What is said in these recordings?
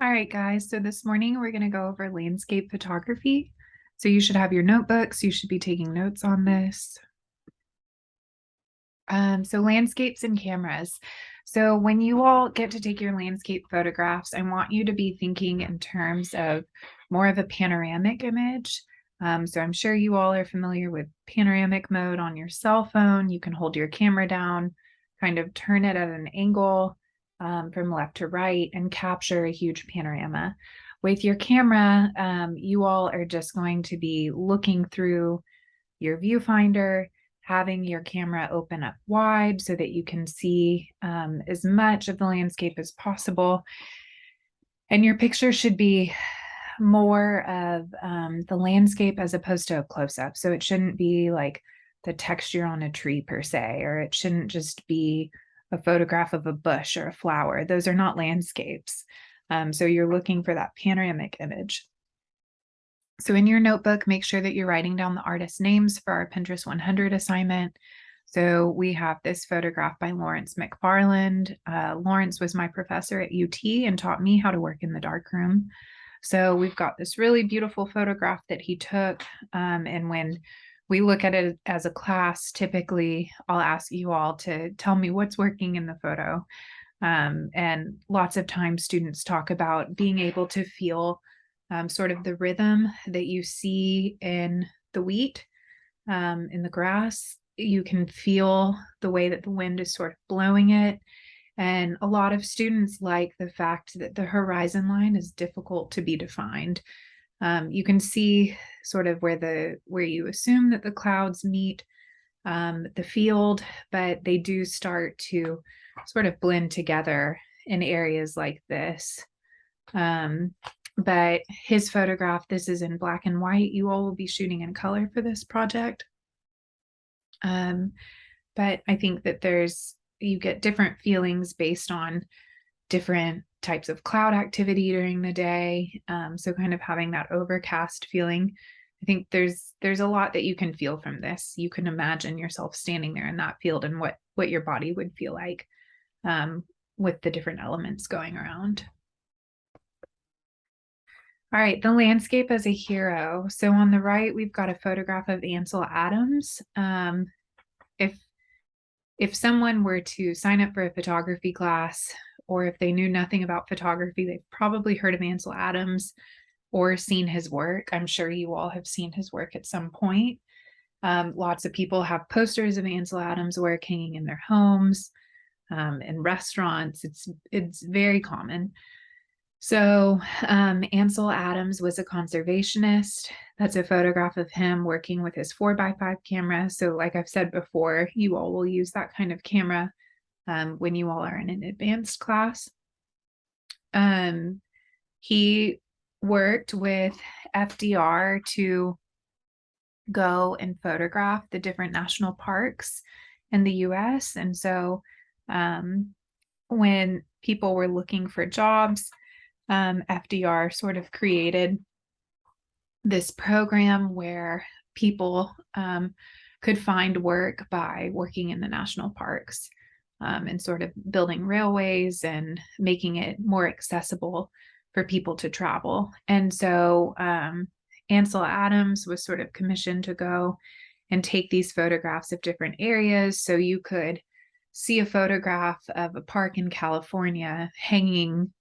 All right, guys. So this morning we're going to go over landscape photography. So you should have your notebooks. You should be taking notes on this. So landscapes and cameras. So when you all get to take your landscape photographs, I want you to be thinking in terms of more of a panoramic image. So I'm sure you all are familiar with panoramic mode on your cell phone. You can hold your camera down, kind of turn it at an angle from left to right and capture a huge panorama. With your camera, you all are just going to be looking through your viewfinder, having your camera open up wide so that you can see as much of the landscape as possible. And your picture should be more of the landscape as opposed to a close up. So it shouldn't be like the texture on a tree per se, or it shouldn't just be a photograph of a bush or a flower. Those are not landscapes. So you're looking for that panoramic image. So in your notebook, make sure that you're writing down the artist names for our Pinterest 100 assignment. So we have this photograph by Lawrence McFarland. Lawrence was my professor at UT and taught me how to work in the darkroom. So we've got this really beautiful photograph that he took. And when we look at it as a class, typically I'll ask you all to tell me what's working in the photo. And lots of times students talk about being able to feel sort of the rhythm that you see in the wheat, in the grass. You can feel the way that the wind is sort of blowing it. And a lot of students like the fact that the horizon line is difficult to be defined. You can see sort of where you assume that the clouds meet the field, but they do start to sort of blend together in areas like this. But his photograph, this is in black and white. You all will be shooting in color for this project. But I think that you get different feelings based on different types of cloud activity during the day. So kind of having that overcast feeling. I think there's a lot that you can feel from this. You can imagine yourself standing there in that field and what your body would feel like with the different elements going around. All right, the landscape as a hero. So on the right, we've got a photograph of Ansel Adams. If if someone were to sign up for a photography class, or if they knew nothing about photography, they've probably heard of Ansel Adams or seen his work. I'm sure you all have seen his work at some point. Lots of people have posters of Ansel Adams work hanging in their homes, in restaurants. It's very common. So Ansel Adams was a conservationist. That's a photograph of him working with his 4x5 camera. So like I've said before, you all will use that kind of camera when you all are in an advanced class. He worked with FDR to go and photograph the different national parks in the US. And so when people were looking for jobs, FDR sort of created this program where people could find work by working in the national parks and sort of building railways and making it more accessible for people to travel. And so Ansel Adams was sort of commissioned to go and take these photographs of different areas. So you could see a photograph of a park in California hanging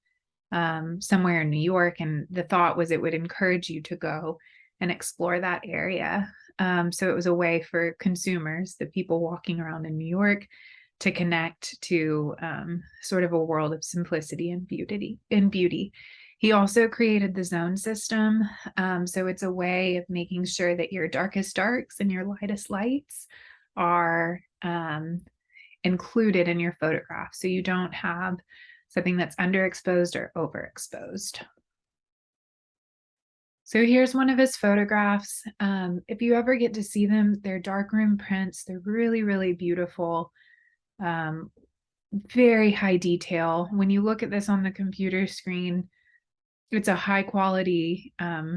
somewhere in New York. And the thought was it would encourage you to go and explore that area. So it was a way for consumers, the people walking around in New York, to connect to sort of a world of simplicity and beauty. He also created the zone system. So it's a way of making sure that your darkest darks and your lightest lights are included in your photograph. So you don't have something that's underexposed or overexposed. So here's one of his photographs. If you ever get to see them, they're darkroom prints. They're really, really beautiful. Very high detail. When you look at this on the computer screen, it's a high quality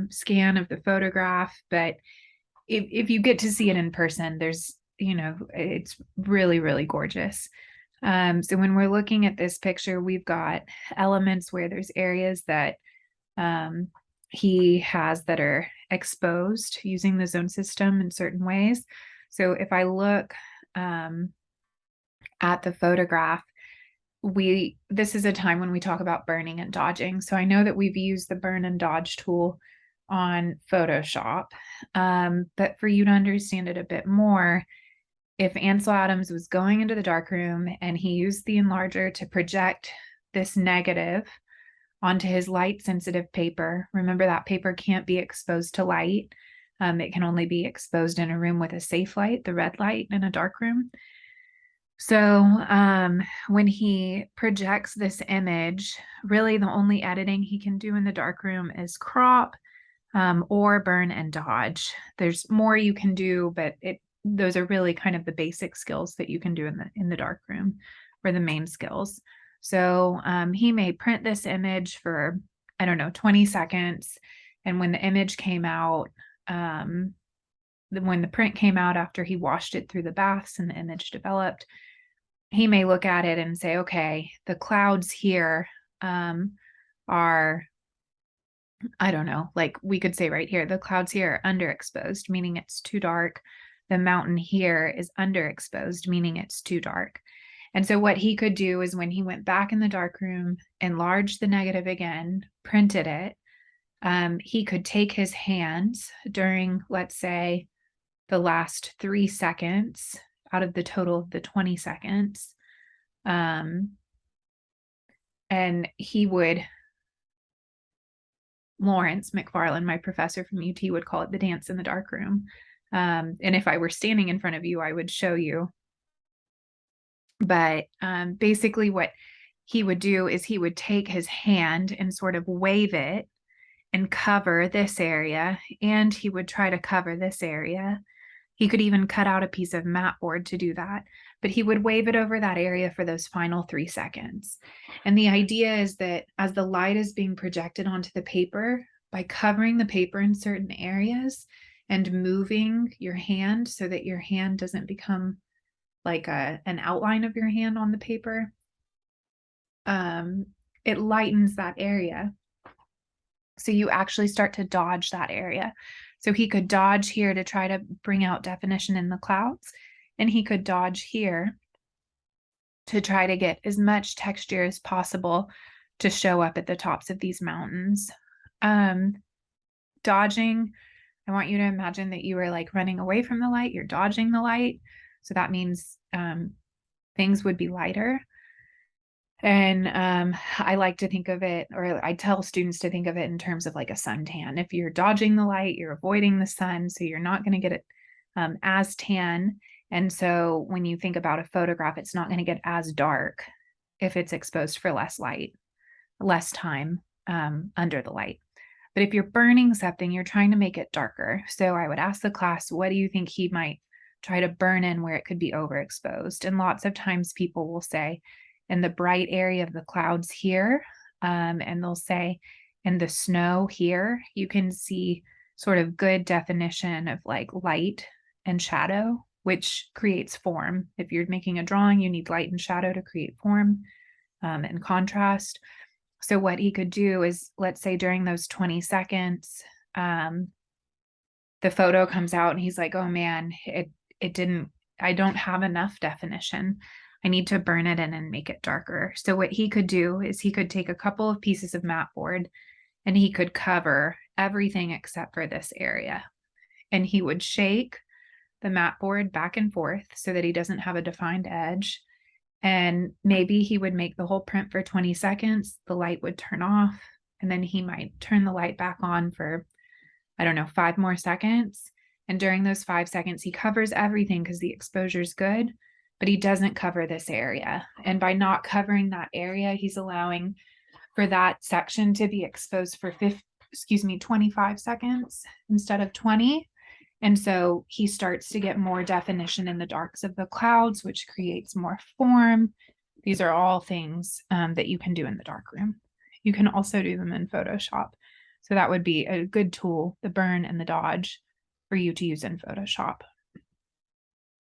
scan of the photograph, but if you get to see it in person, it's really, really gorgeous. So when we're looking at this picture, we've got elements where there's areas that he has that are exposed using the zone system in certain ways. So if I look at the photograph, this is a time when we talk about burning and dodging. So I know that we've used the burn and dodge tool on Photoshop, but for you to understand it a bit more, if Ansel Adams was going into the darkroom and he used the enlarger to project this negative onto his light sensitive paper, remember that paper can't be exposed to light. It can only be exposed in a room with a safe light, the red light in a dark room. So when he projects this image, really the only editing he can do in the darkroom is crop or burn and dodge. There's more you can do, but those are really kind of the basic skills that you can do in the darkroom, or the main skills. So he may print this image for, I don't know, 20 seconds. And when the image came out, when the print came out after he washed it through the baths and the image developed, he may look at it and say, okay, the clouds here are, I don't know, like we could say right here, the clouds here are underexposed, meaning it's too dark. The mountain here is underexposed, meaning it's too dark. And so what he could do is when he went back in the darkroom, enlarged the negative again, printed it, he could take his hands during, let's say, the last 3 seconds out of the total of the 20 seconds. And he would, Lawrence McFarland, my professor from UT, would call it the dance in the darkroom. And if I were standing in front of you, I would show you. But basically what he would do is he would take his hand and sort of wave it and cover this area, and he would try to cover this area. He could even cut out a piece of mat board to do that, but he would wave it over that area for those final 3 seconds. And the idea is that as the light is being projected onto the paper, by covering the paper in certain areas and moving your hand so that your hand doesn't become like an outline of your hand on the paper, it lightens that area. So you actually start to dodge that area. So he could dodge here to try to bring out definition in the clouds, and he could dodge here to try to get as much texture as possible to show up at the tops of these mountains. Dodging, I want you to imagine that you were like running away from the light, you're dodging the light. So that means things would be lighter. And I like to think of it, or I tell students to think of it in terms of like a suntan. If you're dodging the light, you're avoiding the sun, so you're not going to get it as tan. And so when you think about a photograph, it's not going to get as dark if it's exposed for less light, less time under the light. But if you're burning something, you're trying to make it darker. So I would ask the class, what do you think he might try to burn in where it could be overexposed? And lots of times people will say, in the bright area of the clouds here, and they'll say in the snow here, you can see sort of good definition of like light and shadow, which creates form. If you're making a drawing, you need light and shadow to create form and contrast. So what he could do is, let's say during those 20 seconds, the photo comes out and he's like, oh man, I don't have enough definition. I need to burn it in and make it darker. So what he could do is he could take a couple of pieces of mat board and he could cover everything except for this area. And he would shake the mat board back and forth so that he doesn't have a defined edge. And maybe he would make the whole print for 20 seconds. The light would turn off, and then he might turn the light back on for, I don't know, 5 more seconds. And during those 5 seconds, he covers everything because the exposure is good, but he doesn't cover this area. And by not covering that area, he's allowing for that section to be exposed for 25 seconds instead of 20. And so he starts to get more definition in the darks of the clouds, which creates more form. These are all things that you can do in the darkroom. You can also do them in Photoshop. So that would be a good tool, the burn and the dodge, for you to use in Photoshop.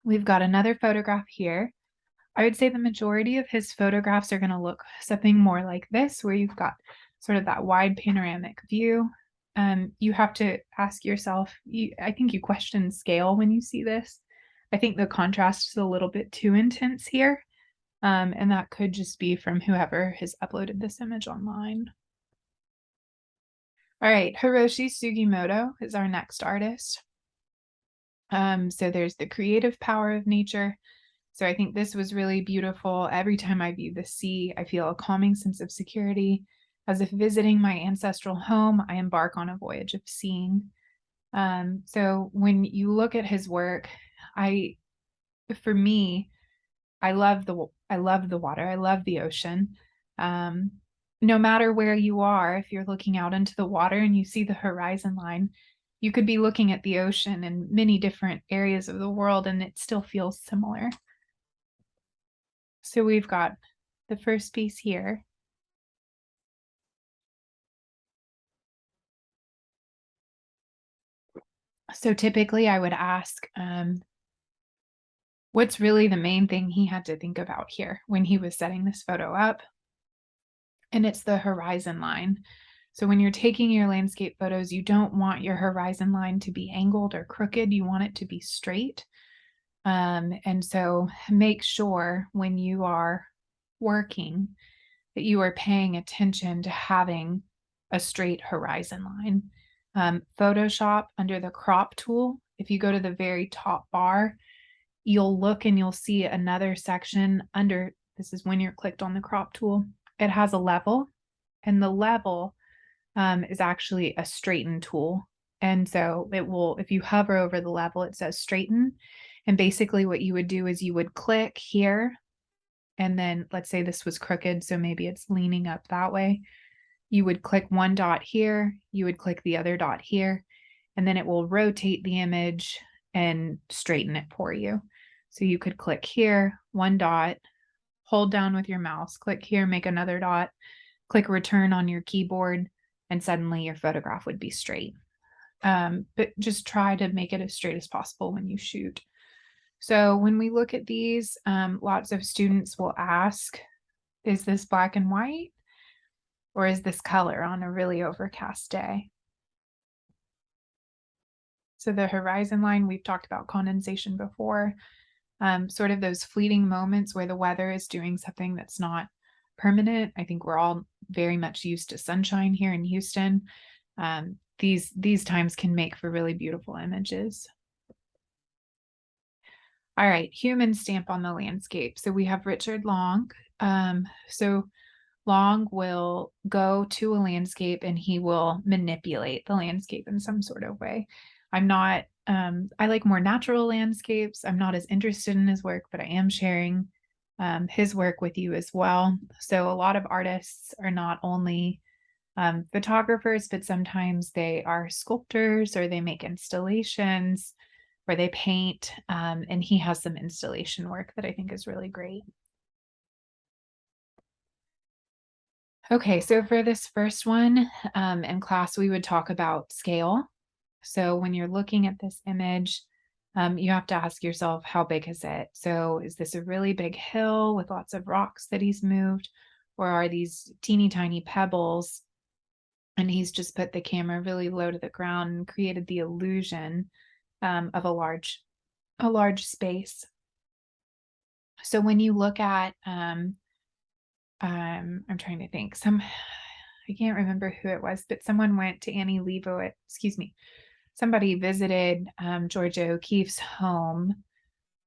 We've got another photograph here I would say the majority of his photographs are going to look something more like this, where you've got sort of that wide panoramic view. You have to ask yourself, I think you question scale when you see this. I think the contrast is a little bit too intense here. And that could just be from whoever has uploaded this image online. All right, Hiroshi Sugimoto is our next artist. So there's the creative power of nature. So I think this was really beautiful. Every time I view the sea, I feel a calming sense of security. As if visiting my ancestral home, I embark on a voyage of seeing. So when you look at his work, for me, I love the water. I love the ocean. Um, no matter where you are, if you're looking out into the water and you see the horizon line, you could be looking at the ocean in many different areas of the world and it still feels similar. So we've got the first piece here. So typically I would ask, what's really the main thing he had to think about here when he was setting this photo up? And it's the horizon line. So when you're taking your landscape photos, you don't want your horizon line to be angled or crooked. You want it to be straight. And so make sure when you are working that you are paying attention to having a straight horizon line. Photoshop under the crop tool, if you go to the very top bar, you'll look and you'll see another section under, this is when you're clicked on the crop tool, it has a level, and the level is actually a straighten tool. And so it will, if you hover over the level, it says straighten. And basically what you would do is you would click here, and then let's say this was crooked, so maybe it's leaning up that way. You would click one dot here, you would click the other dot here, and then it will rotate the image and straighten it for you. So you could click here, one dot, hold down with your mouse, click here, make another dot, click return on your keyboard, and suddenly your photograph would be straight. But just try to make it as straight as possible when you shoot. So when we look at these, lots of students will ask, is this black and white? Or is this color on a really overcast day? So the horizon line, we've talked about condensation before, sort of those fleeting moments where the weather is doing something that's not permanent. I think we're all very much used to sunshine here in Houston. These times can make for really beautiful images. All right, human stamp on the landscape. So we have Richard Long. So Long will go to a landscape and he will manipulate the landscape in some sort of way. I'm not, I like more natural landscapes. I'm not as interested in his work, but I am sharing his work with you as well. So a lot of artists are not only photographers, but sometimes they are sculptors or they make installations or they paint. And he has some installation work that I think is really great. Okay, so for this first one in class, we would talk about scale. So when you're looking at this image, you have to ask yourself, how big is it? So is this a really big hill with lots of rocks that he's moved? Or are these teeny tiny pebbles? And he's just put the camera really low to the ground and created the illusion of a large space. So when you look at, I'm trying to think, I can't remember who it was, but someone went to Annie Leibovitz, excuse me, somebody visited Georgia O'Keeffe's home.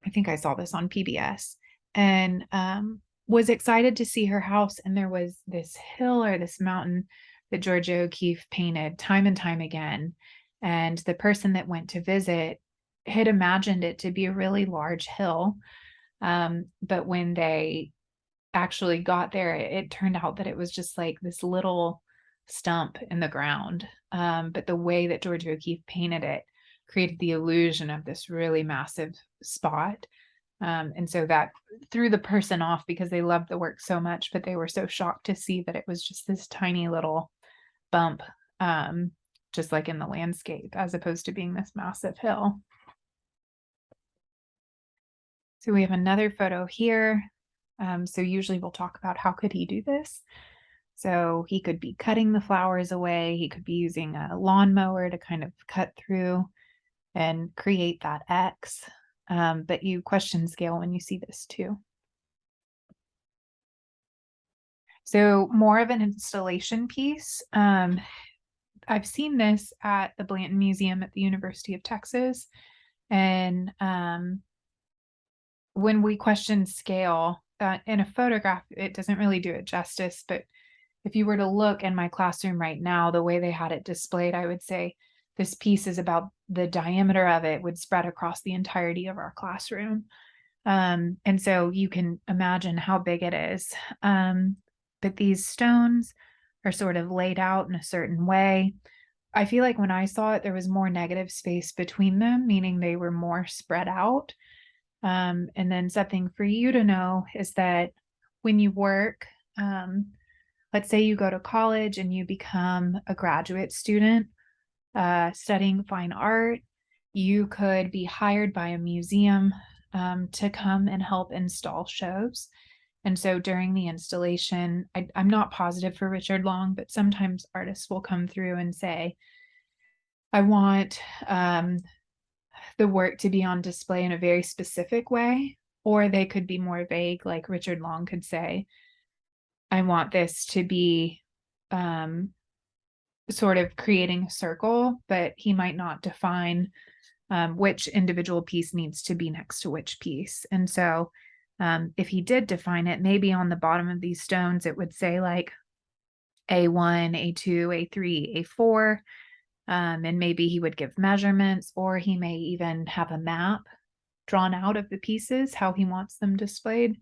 I think I saw this on PBS, and was excited to see her house. And there was this hill or this mountain that Georgia O'Keeffe painted time and time again. And the person that went to visit had imagined it to be a really large hill. But when they actually got there, it turned out that it was just like this little stump in the ground. But the way that Georgia O'Keeffe painted it created the illusion of this really massive spot. And so that threw the person off because they loved the work so much, but they were so shocked to see that it was just this tiny little bump, just like in the landscape, as opposed to being this massive hill. So we have another photo here. So usually we'll talk about how could he do this. So he could be cutting the flowers away. He could be using a lawnmower to kind of cut through and create that X. But you question scale when you see this too. So more of an installation piece. I've seen this at the Blanton Museum at the University of Texas. And when we question scale in a photograph, it doesn't really do it justice. But if you were to look in my classroom right now, the way they had it displayed, I would say this piece is about the diameter of it would spread across the entirety of our classroom. And so you can imagine how big it is. But these stones are sort of laid out in a certain way. I feel like when I saw it, there was more negative space between them, meaning they were more spread out. And then something for you to know is that when you work, let's say you go to college and you become a graduate student studying fine art, you could be hired by a museum to come and help install shows. And so during the installation, I'm not positive for Richard Long, but sometimes artists will come through and say, I want the work to be on display in a very specific way, or they could be more vague, like Richard Long could say, I want this to be sort of creating a circle, but he might not define which individual piece needs to be next to which piece. And so if he did define it, maybe on the bottom of these stones, it would say like A1, A2, A3, A4. And maybe he would give measurements, or he may even have a map drawn out of the pieces, how he wants them displayed.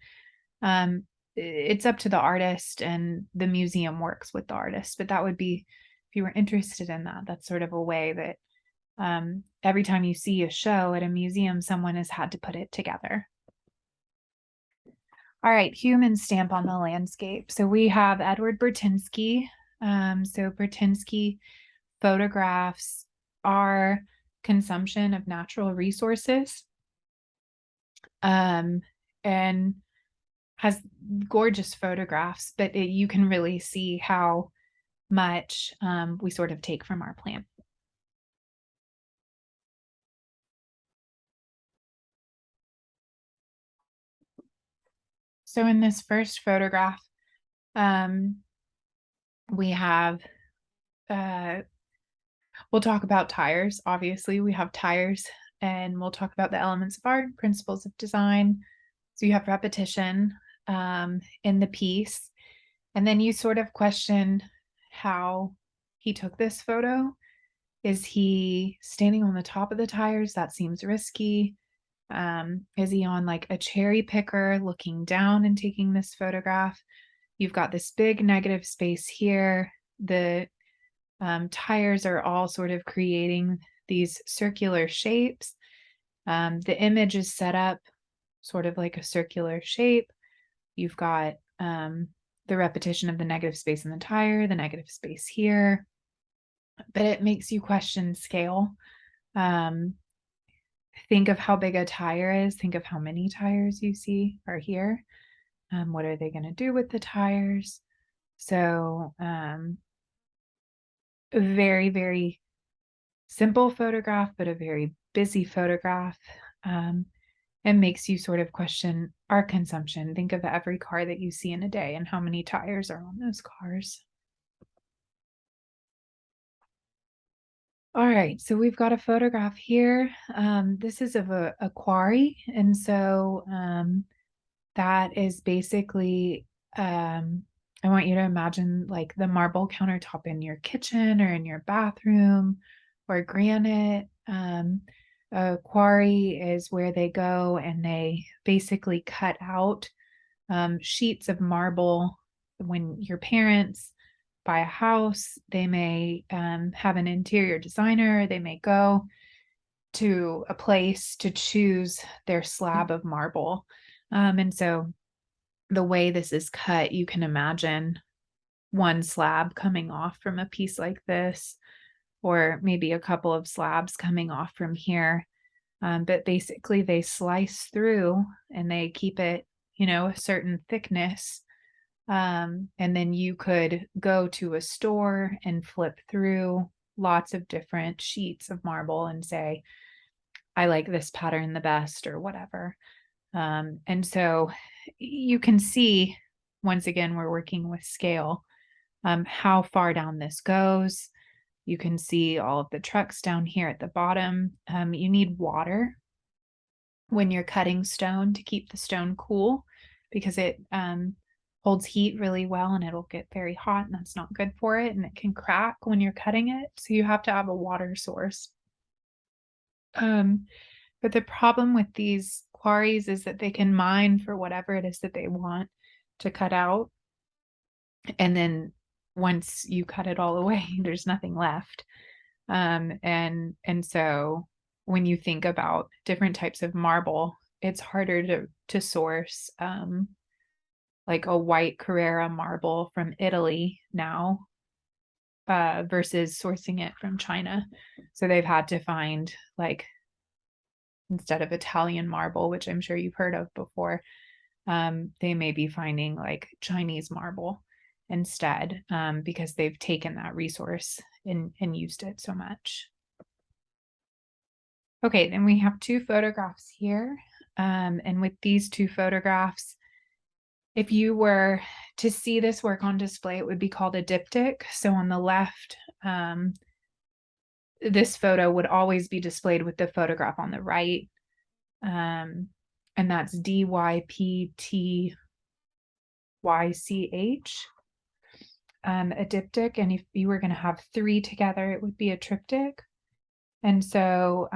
It's up to the artist, and the museum works with the artist, but that would be, if you were interested in that, that's sort of a way that every time you see a show at a museum, someone has had to put it together. All right, human stamp on the landscape. So we have Edward Burtynsky. So Burtynsky photographs our consumption of natural resources, and has gorgeous photographs, but you can really see how much we sort of take from our planet. So in this first photograph, we have, we'll talk about tires. Obviously, we have tires, and we'll talk about the elements of art, principles of design. So you have repetition in the piece, and then you sort of question how he took this photo. Is he standing on the top of the tires? That seems risky. Is he on like a cherry picker looking down and taking this photograph? You've got this big negative space here. The tires are all sort of creating these circular shapes. The image is set up sort of like a circular shape. You've got the repetition of the negative space in the tire, the negative space here, but it makes you question scale. Think of how big a tire is. Think of how many tires you see are here. What are they going to do with the tires? So a very, very simple photograph, but a very busy photograph. And makes you sort of question our consumption. Think of every car that you see in a day and how many tires are on those cars. All right, so we've got a photograph here. This is of a quarry. And so that is basically, I want you to imagine like the marble countertop in your kitchen or in your bathroom, or granite. A quarry is where they go and they basically cut out sheets of marble. When your parents buy a house, they may have an interior designer, they may go to a place to choose their slab of marble. And so the way this is cut, you can imagine one slab coming off from a piece like this, or maybe a couple of slabs coming off from here. But basically they slice through and they keep it, a certain thickness. And then you could go to a store and flip through lots of different sheets of marble and say, I like this pattern the best or whatever. And so you can see, once again, we're working with scale, how far down this goes. You can see all of the trucks down here at the bottom. You need water when you're cutting stone to keep the stone cool because it holds heat really well and it'll get very hot and that's not good for it and it can crack when you're cutting it. So you have to have a water source. But the problem with these quarries is that they can mine for whatever it is that they want to cut out. And then once you cut it all away, there's nothing left. And so when you think about different types of marble, it's harder to source like a white Carrara marble from Italy now versus sourcing it from China. So they've had to find, like, instead of Italian marble, which I'm sure you've heard of before, they may be finding like Chinese marble instead because they've taken that resource and used it so much. Okay, then we have two photographs here. And with these two photographs, if you were to see this work on display, it would be called a diptych. So on the left, this photo would always be displayed with the photograph on the right. And that's DYPTYCH, a diptych. And if you were going to have three together, it would be a triptych. And so,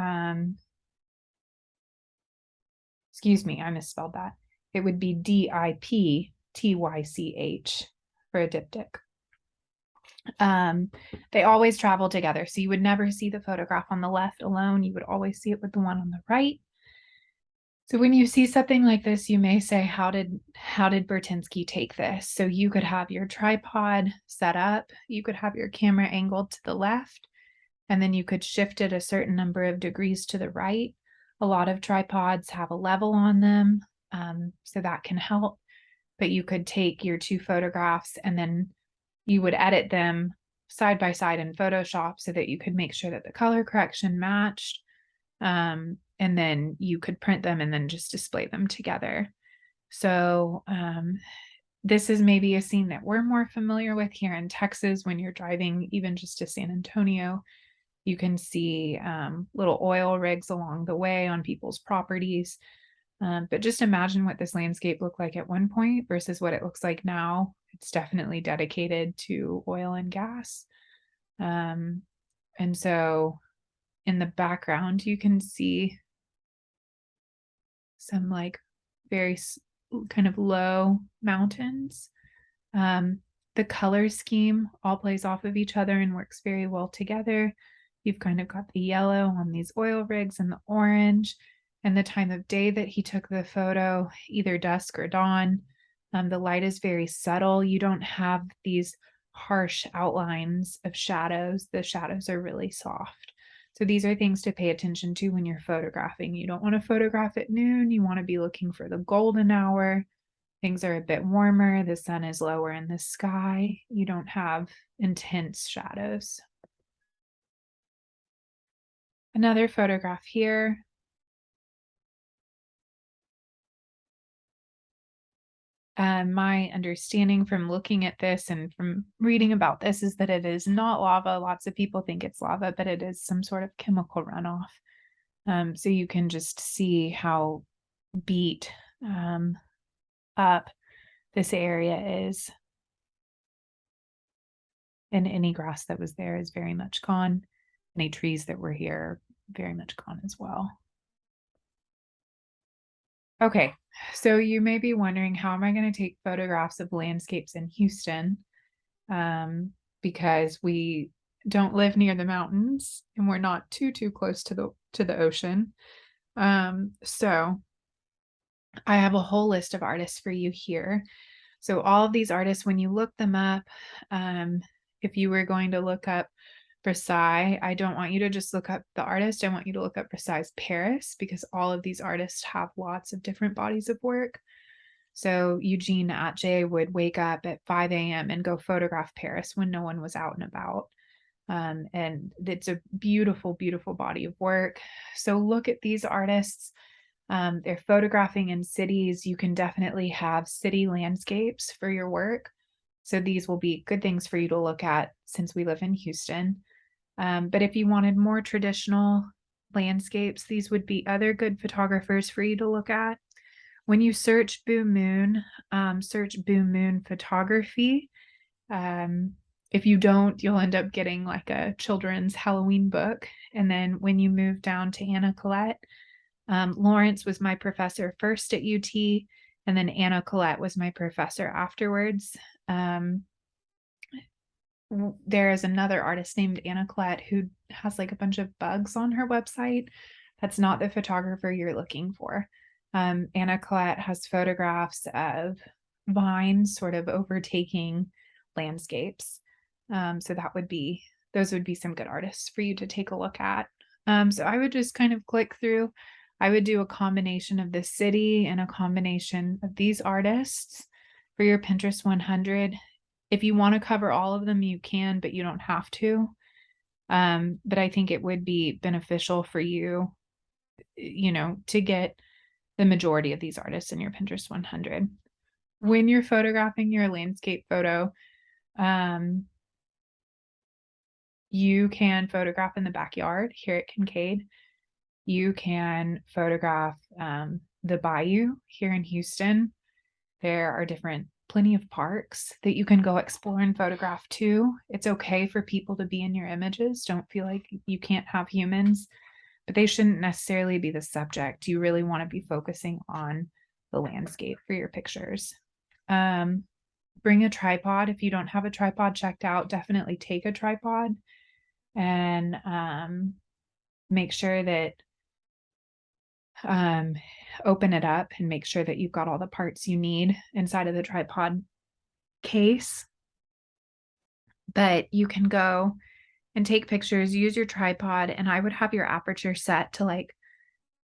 excuse me, I misspelled that. It would be DIPTYCH for a diptych. They always travel together. So you would never see the photograph on the left alone. You would always see it with the one on the right. So when you see something like this, you may say, how did Burtynsky take this? So you could have your tripod set up. You could have your camera angled to the left, and then you could shift it a certain number of degrees to the right. A lot of tripods have a level on them, so that can help. But you could take your two photographs and then you would edit them side by side in Photoshop so that you could make sure that the color correction matched. And then you could print them and then just display them together. So this is maybe a scene that we're more familiar with here in Texas. When you're driving even just to San Antonio, you can see little oil rigs along the way on people's properties. But just imagine what this landscape looked like at one point versus what it looks like now. It's definitely dedicated to oil and gas. And so in the background, you can see some like very kind of low mountains. The color scheme all plays off of each other and works very well together. You've kind of got the yellow on these oil rigs and the orange, and the time of day that he took the photo, either dusk or dawn. The light is very subtle. You don't have these harsh outlines of shadows. The shadows are really soft. So these are things to pay attention to when you're photographing. You don't want to photograph at noon. You want to be looking for the golden hour. Things are a bit warmer. The sun is lower in the sky. You don't have intense shadows. Another photograph here. My understanding from looking at this and from reading about this is that it is not lava. Lots of people think it's lava, but it is some sort of chemical runoff. So you can just see how beat up this area is. And any grass that was there is very much gone. Any trees that were here, very much gone as well. Okay, so you may be wondering, how am I going to take photographs of landscapes in Houston? Because we don't live near the mountains and we're not too close to the ocean. So I have a whole list of artists for you here. So all of these artists, when you look them up, if you were going to look up Versailles, I don't want you to just look up the artist. I want you to look up Versailles Paris, because all of these artists have lots of different bodies of work. So Eugene Atget would wake up at 5 a.m. and go photograph Paris when no one was out and about. And it's a beautiful, beautiful body of work. So look at these artists. They're photographing in cities. You can definitely have city landscapes for your work. So these will be good things for you to look at since we live in Houston. But if you wanted more traditional landscapes, these would be other good photographers for you to look at. When you search search Boo Moon photography. If you don't, you'll end up getting like a children's Halloween book. And then when you move down to Anna Collette, Lawrence was my professor first at UT, and then Anna Collette was my professor afterwards. There is another artist named Anna Collette who has like a bunch of bugs on her website. That's not the photographer you're looking for. Anna Collette has photographs of vines sort of overtaking landscapes. So those would be some good artists for you to take a look at. So I would just kind of click through. I would do a combination of the city and a combination of these artists for your Pinterest 100. If you want to cover all of them, you can, but you don't have to. But I think it would be beneficial for you, to get the majority of these artists in your Pinterest 100. When you're photographing your landscape photo, you can photograph in the backyard here at Kincaid. You can photograph the bayou here in Houston. There are plenty of parks that you can go explore and photograph too. It's okay for people to be in your images. Don't feel like you can't have humans, but they shouldn't necessarily be the subject. You really want to be focusing on the landscape for your pictures. Bring a tripod. If you don't have a tripod checked out, definitely take a tripod and make sure that open it up and make sure that you've got all the parts you need inside of the tripod case. But you can go and take pictures, use your tripod, and I would have your aperture set to like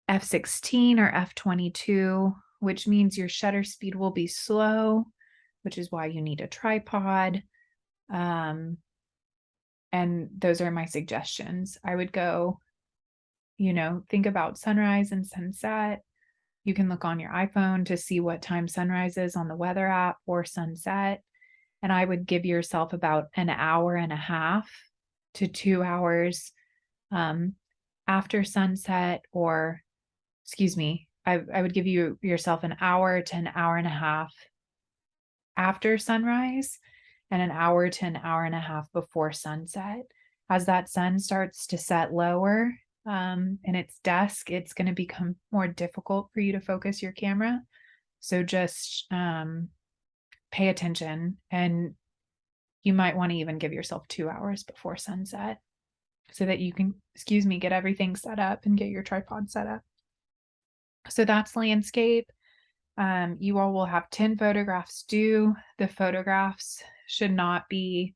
f16 or f22, which means your shutter speed will be slow, which is why you need a tripod. And those are my suggestions. I would go, think about sunrise and sunset. You can look on your iPhone to see what time sunrise is on the weather app or sunset. And I would give yourself about an hour and a half to 2 hours after sunset, or I would give yourself an hour to an hour and a half after sunrise and an hour to an hour and a half before sunset. As that sun starts to set lower and it's dusk, it's going to become more difficult for you to focus your camera. So just pay attention, and you might want to even give yourself 2 hours before sunset so that you can, get everything set up and get your tripod set up. So that's landscape. You all will have 10 photographs due. The photographs should not be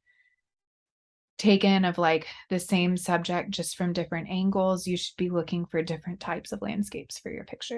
taken of like the same subject, just from different angles. You should be looking for different types of landscapes for your picture.